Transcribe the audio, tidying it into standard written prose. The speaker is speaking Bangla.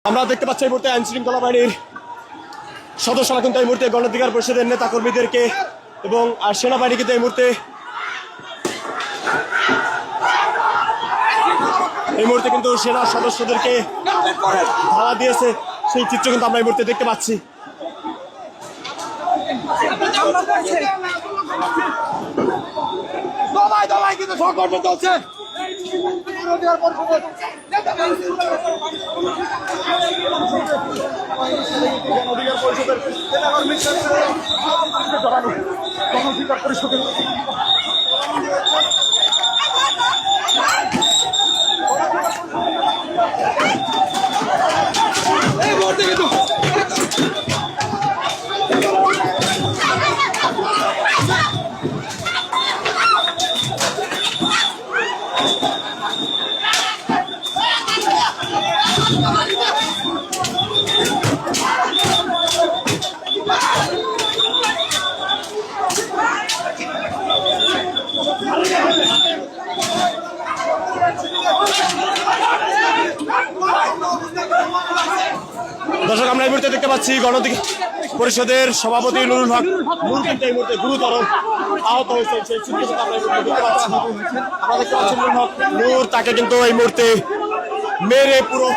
আমরা দেখতে পাচ্ছি এই মুহূর্তে আইন শৃঙ্খলা বাহিনীর সদস্যরা কিন্তু এই মুহূর্তে গণঅধিকার পরিষদের নেতা কর্মীদেরকে এবং সেনাবাহিনী কিন্তু এই মুহূর্তে কিন্তু সেনা সদস্যদেরকে ধাওয়া দিয়েছে, সেই চিত্র কিন্তু আমরা এই মুহূর্তে দেখতে পাচ্ছি। কিন্তু সংঘর্ষ চলছে। দর্শক, আমরা এই মুহূর্তে দেখতে পাচ্ছি গণঅধিকার পরিষদের সভাপতি নুরুল হক নূর কিন্তু এই মুহূর্তে গুরুতর আহত হয়েছে, সেই চিত্র আমরা দেখতে পাচ্ছি। আমরা দেখতে পাচ্ছি নুরুল হক নূর, তাকে কিন্তু এই মুহূর্তে মেরে পুরো